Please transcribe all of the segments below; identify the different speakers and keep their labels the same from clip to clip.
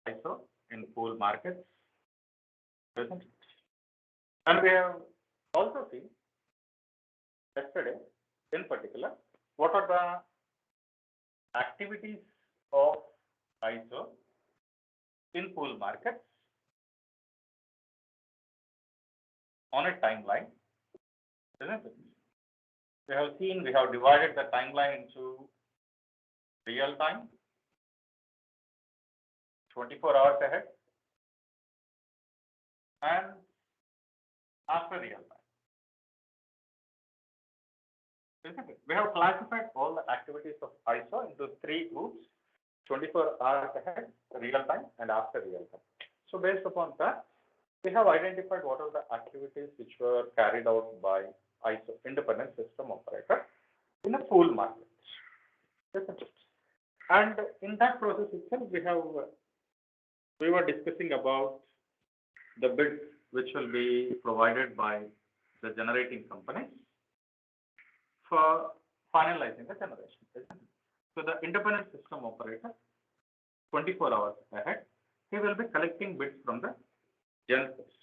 Speaker 1: ISO in pool markets, isn't it? And we have also seen yesterday, in particular, what are the activities of ISO in pool markets on a timeline, isn't it? We have seen, we have divided the timeline into real time, 24 hours ahead, and after real time. Isn't it? We have classified all the activities of ISO into three groups: 24 hours ahead, real time, and after real time. So based upon that, we have identified what are the activities which were carried out by ISO, Independent System Operator, in a pool market. Isn't it? And in that process itself, we were discussing about the bids which will be provided by the generating companies for finalizing the generation. Isn't it? So the Independent System Operator, 24 hours ahead, he will be collecting bids from the GenCos.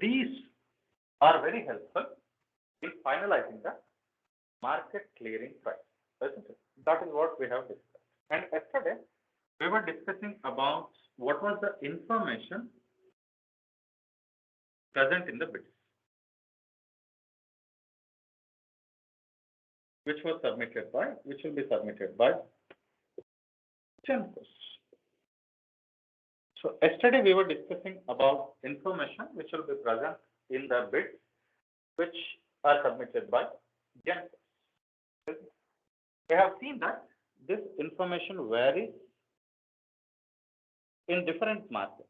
Speaker 1: These are very helpful in finalizing the market clearing price, isn't it? That is what we have discussed. And yesterday, we were discussing about what was the information present in the bids, which will be submitted by GenCos. So yesterday we were discussing about information which will be present in the bids which are submitted by GenCos. We have seen that this information varies in different markets.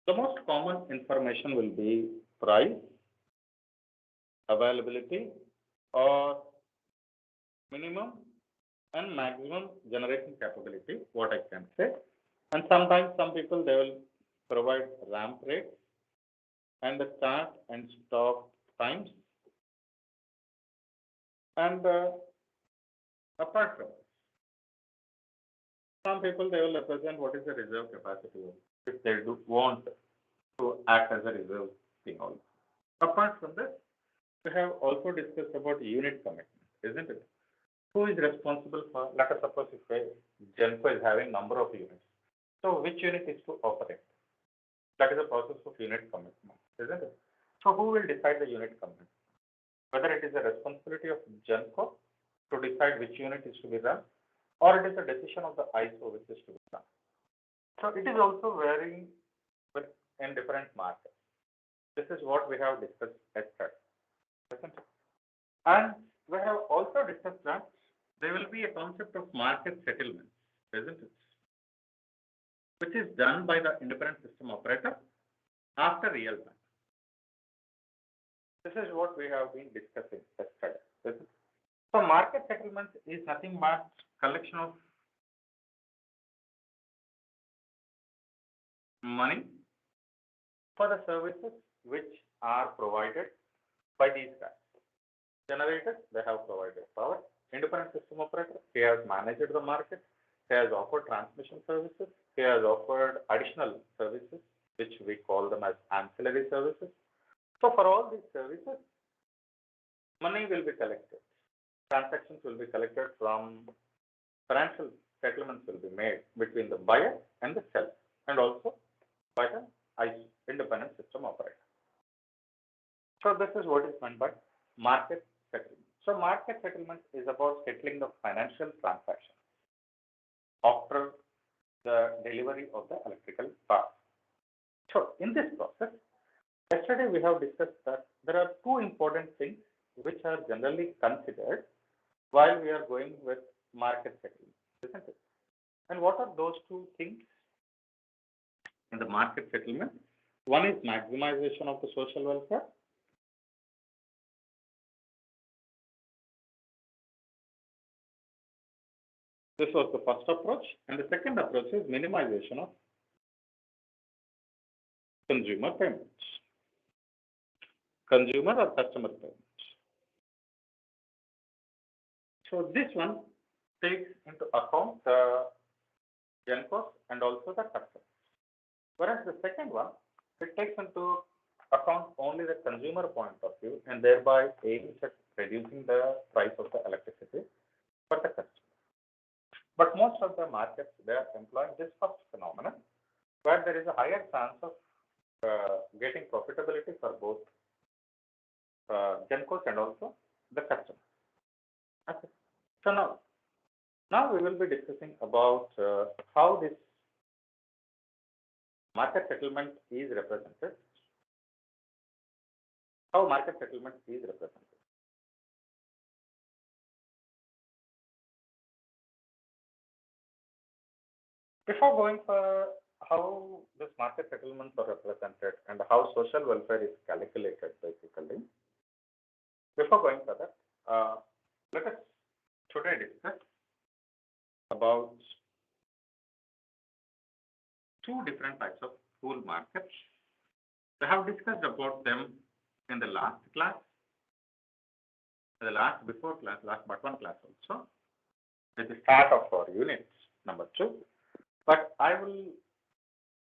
Speaker 1: The most common information will be price, availability, or minimum and maximum generation capability, what I can say. And sometimes some people, they will provide ramp rates and the start and stop times. And apart from this, some people, they will represent what is the reserve capacity if they do want to act as a reserve thing also. Apart from this, we have also discussed about unit commitment, isn't it? Who is responsible for, let us suppose if a GenCo is having number of units. So which unit is to operate? That is the process of unit commitment, isn't it? So who will decide the unit commitment? Whether it is the responsibility of GenCo to decide which unit is to be run, or it is a decision of the ISO which is to be done. So it is also varying in different markets. This is what we have discussed yesterday, isn't it? And we have also discussed that there will be a concept of market settlement, isn't it? Which is done by the Independent System Operator after real time. This is what we have been discussing yesterday, isn't it? So market settlement is nothing but collection of money for the services which are provided by these guys. Generators, they have provided power. Independent System Operator, he has managed the market. He has offered transmission services. He has offered additional services, which we call them as ancillary services. So for all these services, money will be collected. Transactions will be collected from financial settlements will be made between the buyer and the seller, and also by the ISO, Independent System Operator. So this is what is meant by market settlement. So market settlement is about settling the financial transaction after the delivery of the electrical power. So in this process, yesterday we have discussed that there are two important things which are generally considered while we are going with market settlement, isn't it? And what are those two things in the market settlement? One is maximization of the social welfare. This was the first approach, and the second approach is minimization of consumer payments. consumer or customer payment. So this one takes into account the GenCos and also the customer. Whereas the second one, it takes into account only the consumer point of view and thereby aims at reducing the price of the electricity for the customer. But most of the markets, they are employing this first phenomenon where there is a higher chance of getting profitability for both GenCos and also the customer. Okay. So now we will be discussing about how this market settlement is represented. How market settlement is represented. Before going for how this market settlements are represented and how social welfare is calculated basically, before going further, let us today discuss about two different types of pool markets. We have discussed about them in the last class, last but one class also, at the start of our unit number 2. But I will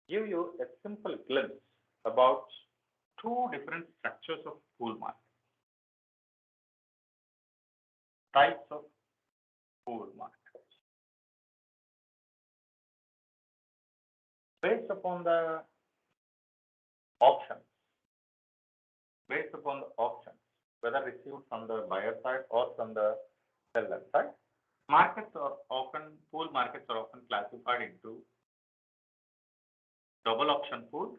Speaker 1: give you a simple glimpse about two different structures of pool market, types of pool market. Based upon the options, whether received from the buyer side or from the seller side, pool markets are often classified into double auction pools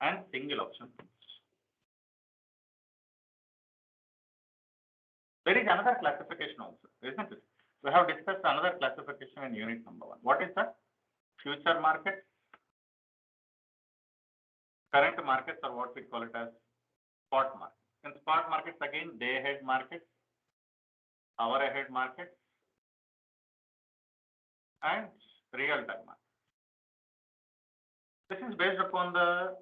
Speaker 1: and single auction pools. There is another classification also, isn't it? We have discussed another classification in unit number 1. What is that? Future market, current markets, or what we call it as spot market. In spot markets, again, day ahead markets, hour ahead markets, and real time market. This is based upon the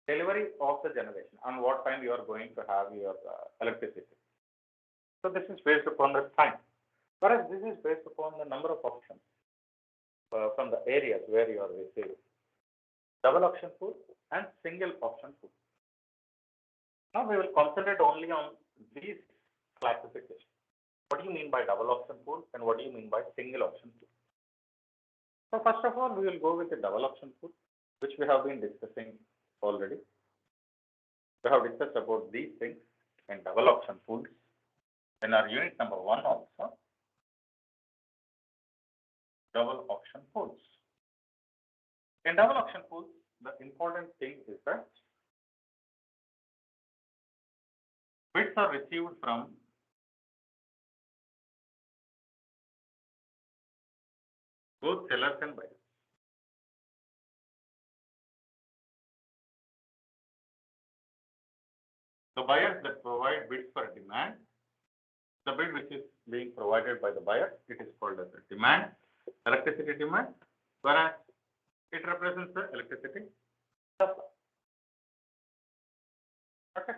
Speaker 1: delivery of the generation, on what time you are going to have your electricity. So this is based upon the time. Whereas this is based upon the number of options from the areas where you are receiving. Double auction pool and single auction pool. Now we will concentrate only on these classifications. What do you mean by double auction pool and what do you mean by single auction pool? So first of all, we will go with the double auction pool, which we have been discussing already. We have discussed about these things in double auction pools in our unit number 1 also. Double auction pools. In double auction pools, the important thing is that bids are received from both sellers and buyers. The buyers that provide bids for demand, the bid which is being provided by the buyer, it is called as a demand, electricity demand, whereas it represents the electricity supply. Okay.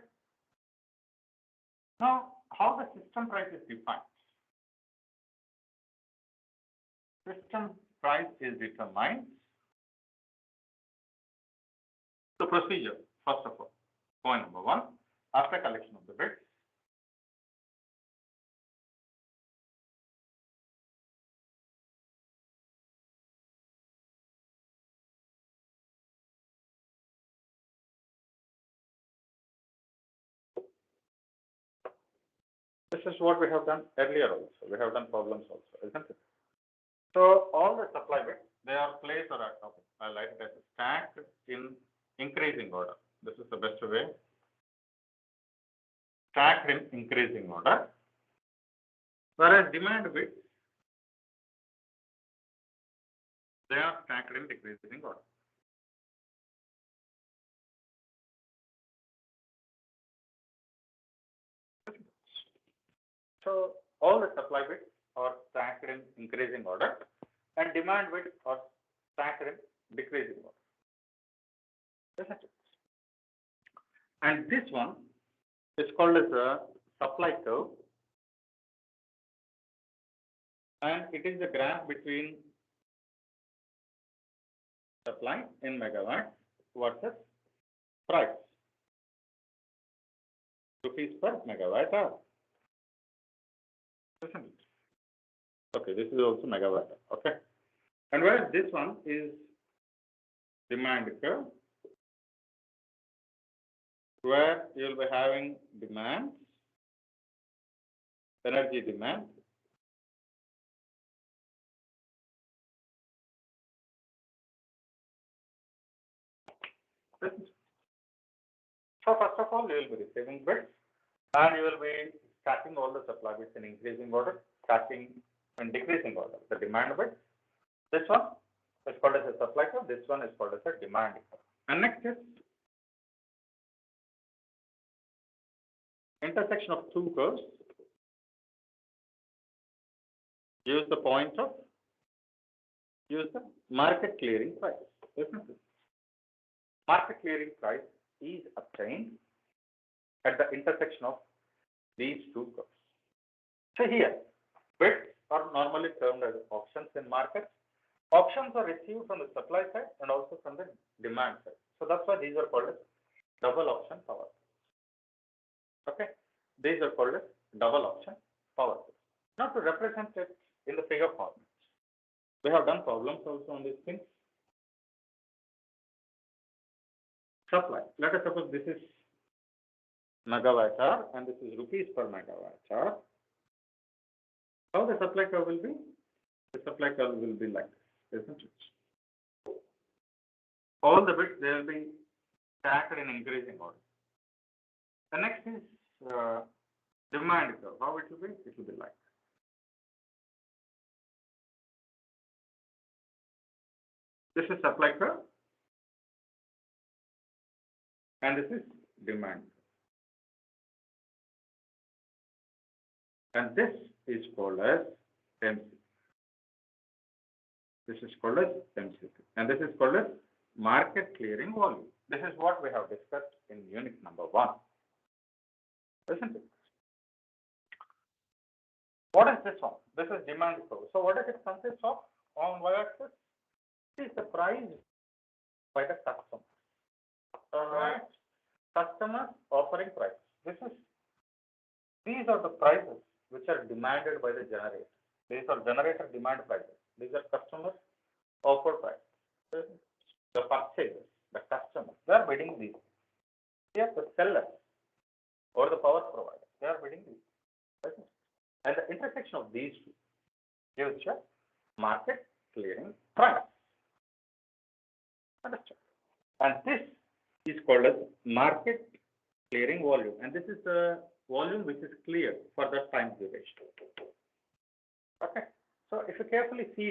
Speaker 1: Now, how the system price is defined? System price is determined. The procedure, first of all, point number 1, after collection of the bids, this is what we have done earlier also. We have done problems also, isn't it? So all the supply bids, they are placed or I like it as stacked in increasing order. This is the best way. Stacked in increasing order. Whereas demand bids, they are stacked in decreasing order. So all the supply bids are stacked in increasing order and demand bids are stacked in decreasing order. isn't it? And this one is called as a supply curve, and it is the graph between supply in megawatts versus price, rupees per megawatt hour. Isn't it? Okay, this is also megawatt hour. Okay, and whereas this one is demand curve, where you will be having demand, energy demand, so first of all, you will be receiving bids, and you will be stacking all the supply bids in increasing order, stacking in decreasing order. The demand bid, this one is called as a supply curve, this one is called as a demand curve. And next is intersection of two curves. Use the point of, use the market clearing price. Market clearing price is obtained at the intersection of these two curves. So here, bids are normally termed as auctions in markets. Auctions are received from the supply side and also from the demand side. So that's why these are called as double auction power. Okay, these are called as double auction power. Now to represent it in the figure format, we have done problems also on these things. Supply. Let us suppose this is megawatt hour and this is rupees per megawatt hour. How the supply curve will be? The supply curve will be like this, isn't it? All the bits, they will be stacked in increasing order. The next is demand curve. How it will be? It will be like this is supply curve and this is demand. And this is called as MC. This is called as MCP. And this is called as market clearing volume. This is what we have discussed in unit number 1. Isn't it? What is this one? This is demand curve. So what does it consist of on y-axis? This is the price by the customer. Alright. Customers offering price. These are the prices which are demanded by the generator. These are generator demand prices. These are customers offer price. The purchasers, the customers, they are bidding these. Here the seller or the power provider, they are bidding these. And the intersection of these two gives a market clearing price. Understand? And this is called as market clearing volume. And this is the volume which is clear for the time duration. Okay. So if you carefully see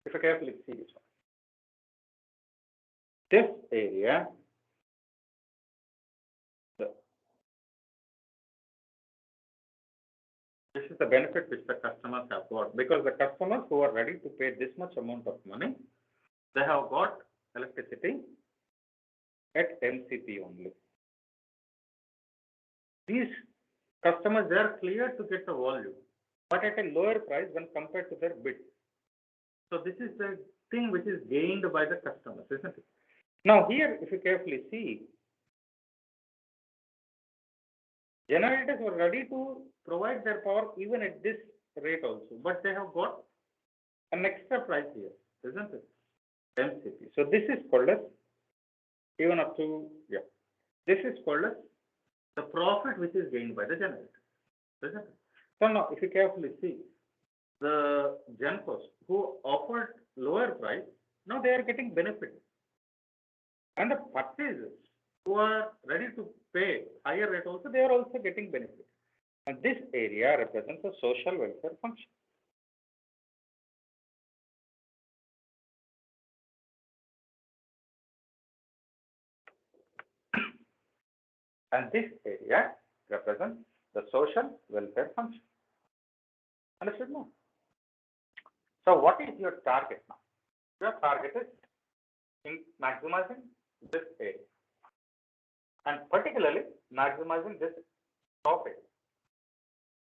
Speaker 1: this, this area, this is the benefit which the customers have got, because the customers who are ready to pay this much amount of money, they have got electricity at MCP only. These customers, they are clear to get the volume, but at a lower price when compared to their bid. So this is the thing which is gained by the customers, isn't it? Now here, if you carefully see, generators were ready to provide their power even at this rate also, but they have got an extra price here, isn't it? MCP. So this is called as, even up to, this is called as the profit which is gained by the generator, isn't it? So now, if you carefully see, the GenCos who offered lower price, now they are getting benefit. And the purchasers who are ready to pay higher rate also, they are also getting benefit. And this area represents a social welfare function. And this area represents the social welfare function. Understood now? So what is your target now? Your target is in maximizing this area, and particularly maximizing this profit.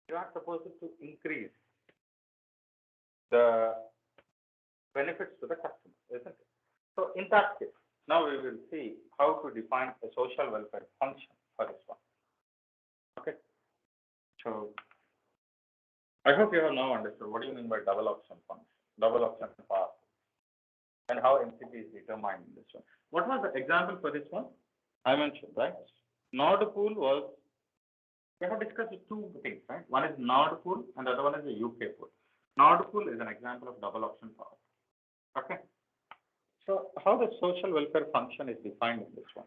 Speaker 1: You are supposed to increase the benefits to the customer, isn't it? So in that case, now we will see how to define a social welfare function for this one. Okay. So I hope you have now understood what do you mean by double option function, double option path, and how MCP is determined in this one. What was the example for this one? I mentioned, right? Node pool was, we have discussed two things, right? One is Node pool and the other one is the UK pool. Node pool is an example of double option path. Okay. So how the social welfare function is defined in this one?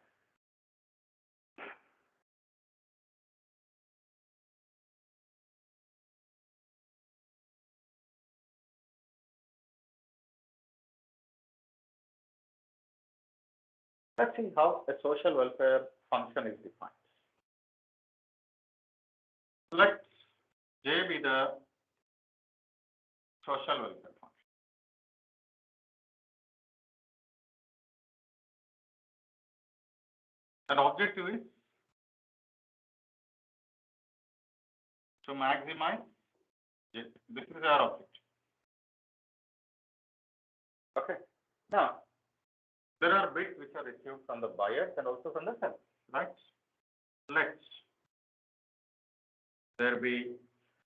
Speaker 1: Let's see how a social welfare function is defined. Let J be the social welfare function. An objective is to maximize J. This is our objective. Okay. Now, there are bids which are received from the buyers and also from the sellers, right? Let's there be,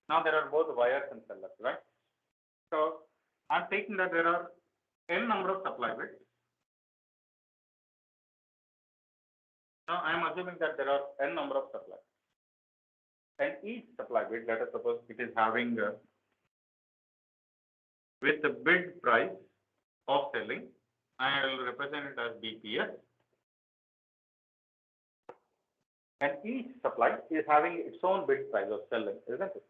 Speaker 1: now there are both buyers and sellers, right? So I'm taking that there are n number of supply bids. Now I'm assuming that there are n number of supply bids. And each supply bid, let us suppose it is having with the bid price of selling, I will represent it as BPS. And each supply is having its own bid price of selling, isn't it?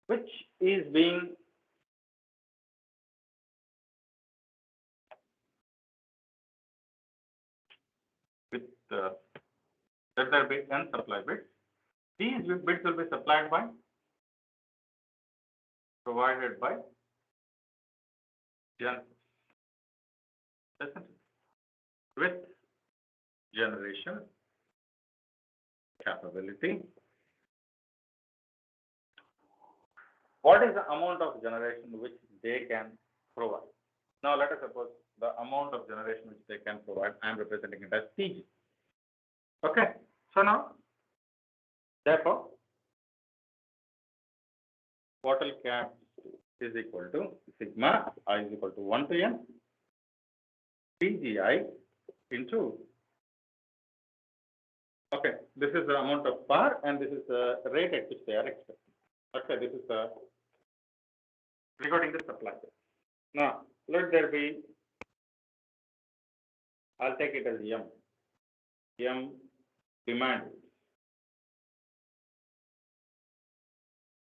Speaker 1: Which is being with let there be n supply bids. These bids will be supplied by, provided by Genesis, isn't it? With generation capability. What is the amount of generation which they can provide? Now let us suppose the amount of generation which they can provide, I am representing it as PG. Okay. So now, therefore, total cap is equal to sigma I is equal to 1 to n PGI into, okay, this is the amount of power and this is the rate at which they are expecting. Okay, this is the regarding the supply. Now, let there be, I'll take it as M demand,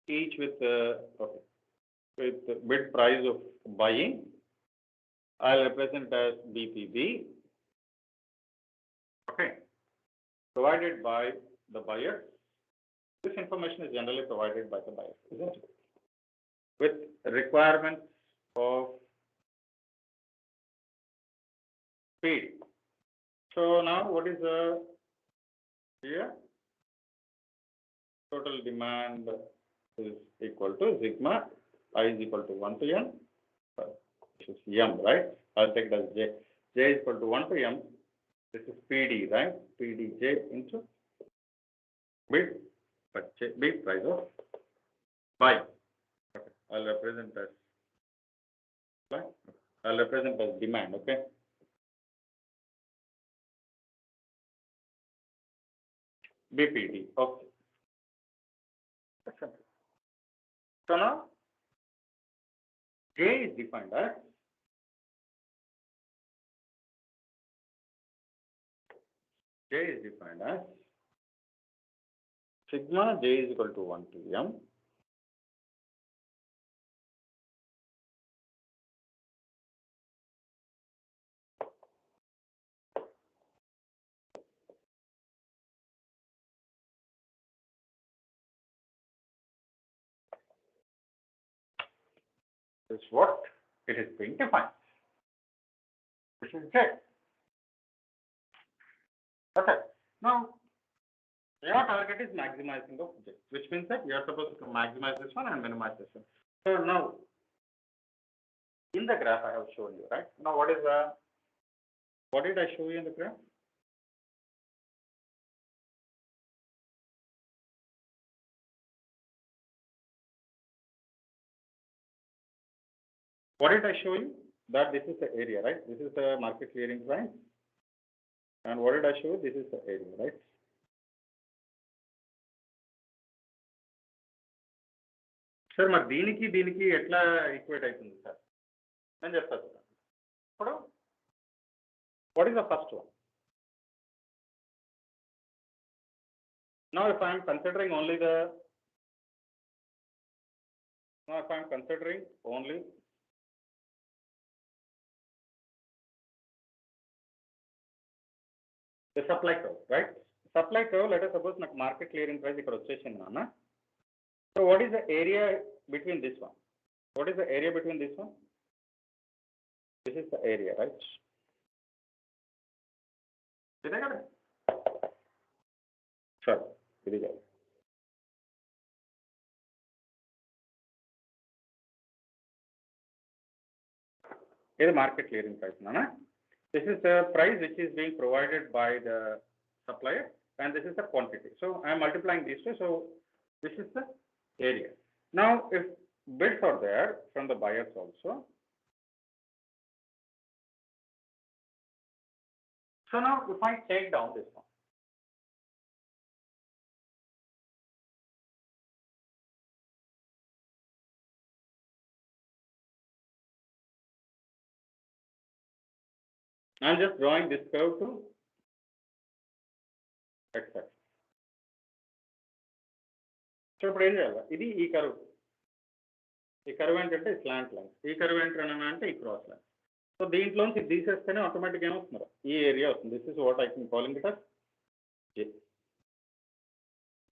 Speaker 1: each with okay, with the bid price of buying, I'll represent as BPB, okay, provided by the buyer. This information is generally provided by the buyer, isn't it? With requirements of speed. So now what is the here? Total demand is equal to sigma I is equal to 1 to n. This is M, right? I'll take it as J. J is equal to 1 to M. This is PD, right? PDJ into bid, but bid price of buy. Okay. I'll represent as right? I'll represent as demand, okay? BPD, okay. So now J is defined as sigma J is equal to 1 to M is what it is being defined. This is J. Okay. Now, your target is maximizing of J, which means that you are supposed to maximize this one and minimize this one. So now, in the graph I have shown you, right? Now, what did I show you in the graph? What did I show you? That this is the area, right? This is the market clearing price. And what did I show you? This is the area, right? Sir, మరి దీనికి ఎట్లా equate అవుతుంది sir? నేను చెప్తాను sir. ఇప్పుడు what is the first one? Now if I am considering only the the supply curve, right? Supply curve, let us suppose నాకు market clearing price ఇక్కడ వచ్చేసింది నాన్న. So what is the area between this one? What is the area between this one? This is the area, right? ఇదే కదా? Sure, ఇది కాదు. ఇది market clearing price నాన్న. This is the price which is being provided by the supplier, and this is the quantity. So I am multiplying these two. So this is the area. Now, if bids are there from the buyers also, so now if I take down this one, I am just drawing this curve to x-axis. So ఇప్పుడు ఏం చేయాలి? ఇది ఈ curve ఏంటంటే slant line, ఈ curve ఏంటన్నా అంటే ఈ క్రాస్ లైన్. సో దీంట్లోంచి తీసేస్తేనే ఆటోమేటిక్ ఏమవుతున్నారు? ఈ ఏరియా వస్తుంది. This is what I can calling it as J.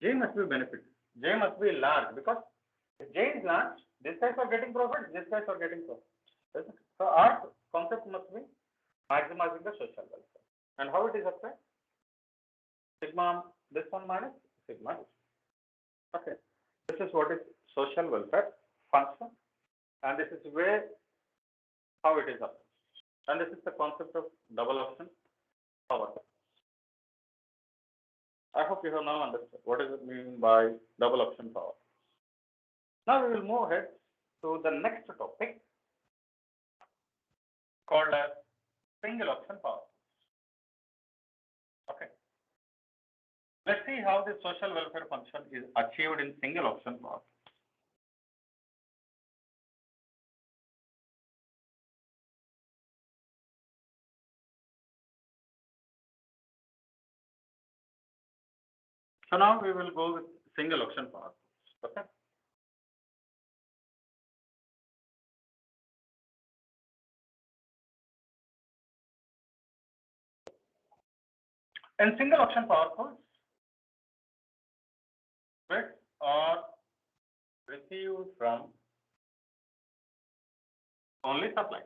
Speaker 1: J must be benefit. J must be large, because if J is large, these guys are getting profit, these guys are getting profit. So our concept must be maximizing the social welfare. And how it is applied? Sigma this one minus sigma this. Okay, this is what is social welfare function, and this is where how it is applied. And this is the concept of double option power. I hope you have now understood what does it mean by double option power. Now we will move ahead to the next topic called as single option power. Okay. Let's see how this social welfare function is achieved in single option power. So now we will go with single option power. Okay. In single option power pools, bids are received from only supply.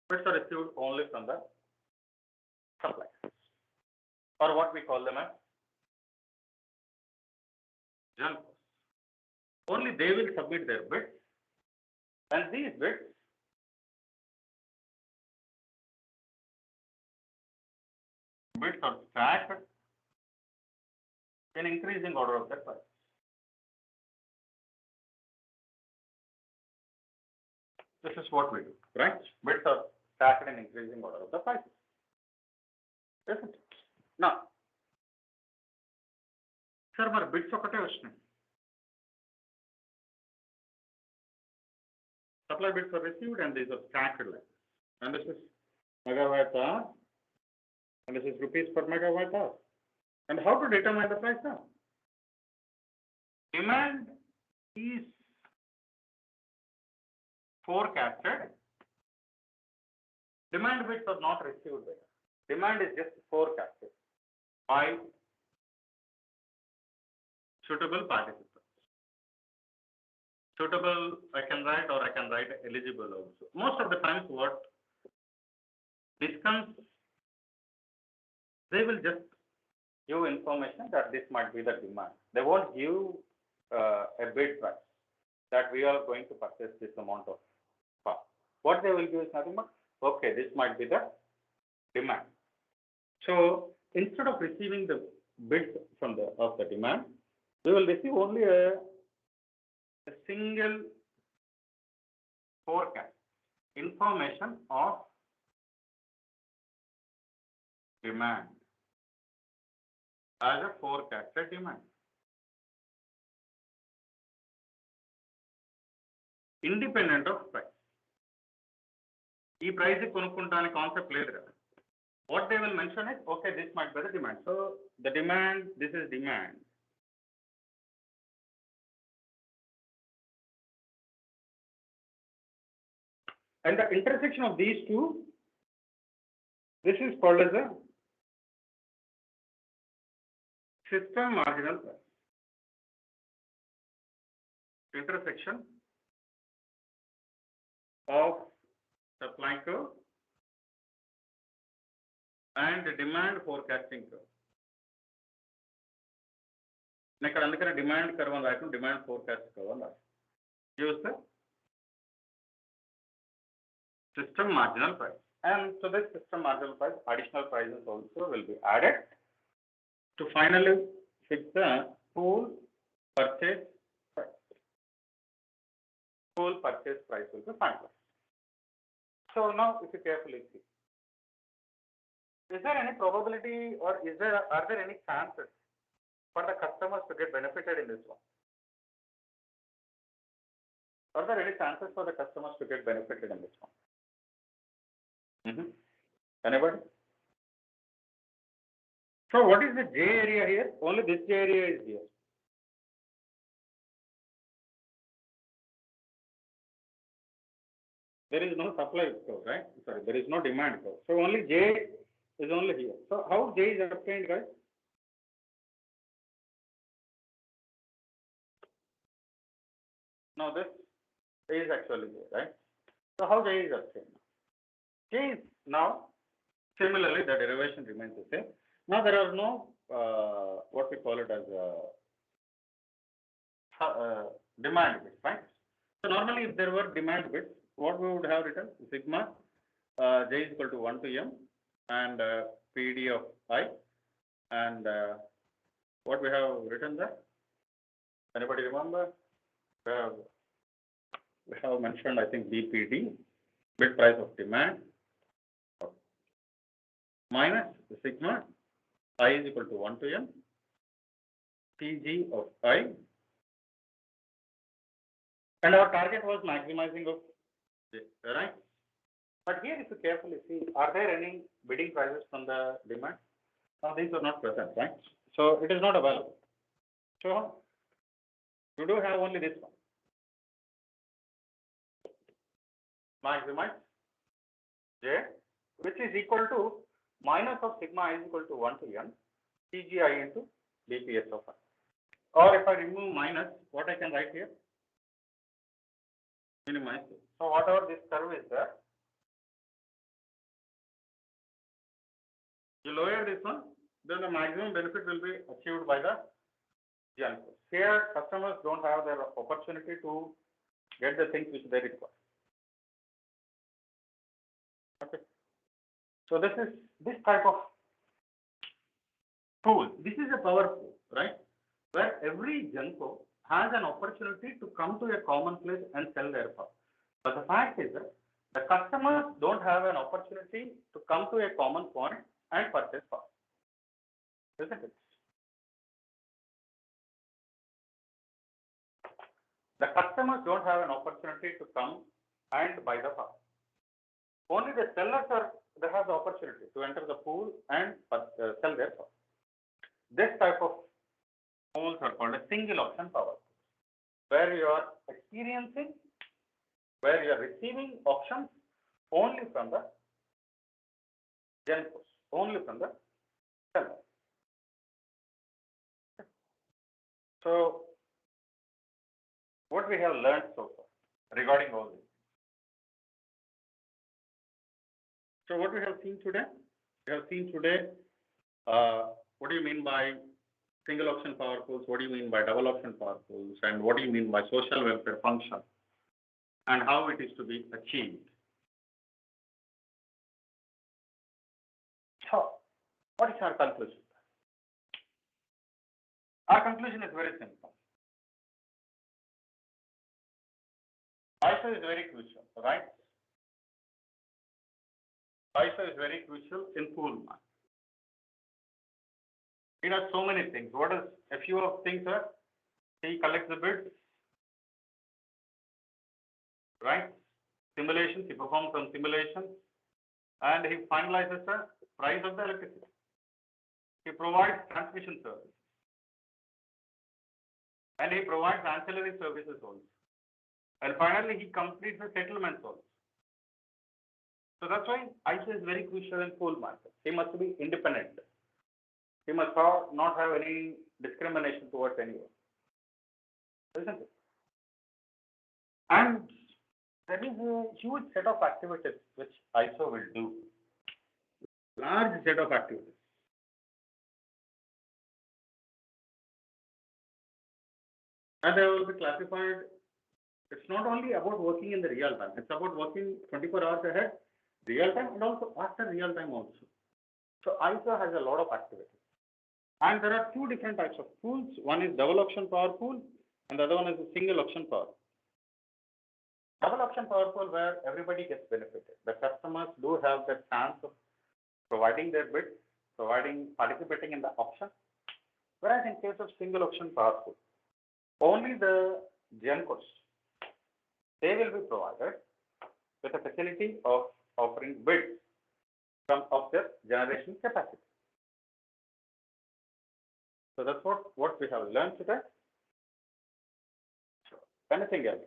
Speaker 1: Bids are received only from the supply, or what we call them as general. Only they will submit their bids, and these bids are stacked in increasing order of their price. This is what we do, right? Bids are stacked in increasing order of the prices, isn't it? Now, sir, మరి bids ఒకటే వచ్చినాయి. Supply bids are received, and these are stacked like this. And this is megawatt hour, and this is rupees per megawatt hour. And how to determine the price now? Demand is forecasted. Demand bids are not received there. Demand is just forecasted by suitable participants. Suitable, I can write, or I can write eligible also. Most of the times what discounts, they will just give information that this might be the demand. They won't give a bid price that we are going to purchase this amount of power. What they will give is nothing but, okay, this might be the demand. So instead of receiving the bids from the demand, we will receive only a single forecast information of demand as a forecasted demand. Independent of price. ఈ price కొనుక్కుంటానికి concept లేదు కదా. What they will mention is, okay, this might be the demand. So the demand, this is demand. And the intersection of these two, this is called as a system marginal price. Intersection of supply curve and demand forecasting curve. ఇక్కడ అందుకనే demand curve అని రాయకుండా demand forecast curve అని రాస్తాం. Use the system marginal price. And so this system marginal price, additional prices also will be added to finally fix the pool purchase price. Pool purchase price will be finalized. So now if you carefully see, is there any probability or are there any chances for the customers to get benefited in this one? Are there any chances for the customers to get benefited in this one? Anybody? So what is the J area here? Only this J area is here. There is no supply curve, right? Sorry, there is no demand curve. So only J is only here. So how J is obtained, guys? Now this is actually J, right? So how J is obtained? J is now, similarly the derivation remains the same. Now there are no what we call it as demand bits, right? So normally if there were demand bits, what we would have written, sigma J is equal to 1 to M and PD of I, and what we have written there? Anybody remember? We have mentioned, I think, BPD, bid price of demand, minus the sigma I is equal to 1 to M, PG of I, and our target was maximizing of J, right? But here if you carefully see, are there any bidding prices from the demand? Now these are not present, right? So it is not available. So you do have only this one. Maximize J, which is equal to minus of sigma I is equal to 1 to N, CGI into BPS of I. Or if I remove minus, what I can write here? Minimize. So whatever this curve is there, you lower this one, then the maximum benefit will be achieved by the GENCOs. Here, customers don't have their opportunity to get the things which they require. Okay. So this is this type of pool. This is a power pool, right? Where every GENCO has an opportunity to come to a common place and sell their power. But the fact is that the customers don't have an opportunity to come to a common point and purchase power. Isn't it? The customers don't have an opportunity to come and buy the power. Only the sellers they have the opportunity to enter the pool and sell their power. This type of pools are called a single option power, where you are experiencing, where you are receiving options only from the GENCOs, only from the seller. So what we have learned so far regarding all this. So what we have seen today? We have seen today, what do you mean by single option power pools? What do you mean by double option power pools? And what do you mean by social welfare function? And how it is to be achieved. So, what is our conclusion? Our conclusion is very simple. ISO is very crucial, right? ISO is very crucial in pool market. It has so many things. What is a few of things are? He collects the bids, right? Simulations, he performs some simulations, and he finalizes the price of the electricity. He provides transmission service, and he provides ancillary services also. And finally, he completes the settlements also. So that's why ISO is very crucial in pool market. He must be independent. He must not have any discrimination towards anyone. Isn't it? And there is a huge set of activities which ISO will do. Large set of activities. And they will be classified. It's not only about working in the real time, it's about working 24 hours ahead, real time, and also after real time also. So ISO has a lot of activities. And there are two different types of pools. One is double option power pool, and the other one is a single option power. Double option power pool where everybody gets benefited. The customers do have the chance of providing their bid, participating in the auction. Whereas in case of single option power pool, only the GenCos, they will be provided with a facility of offering bids of their generation capacity. So that's what we have learned today. Anything else?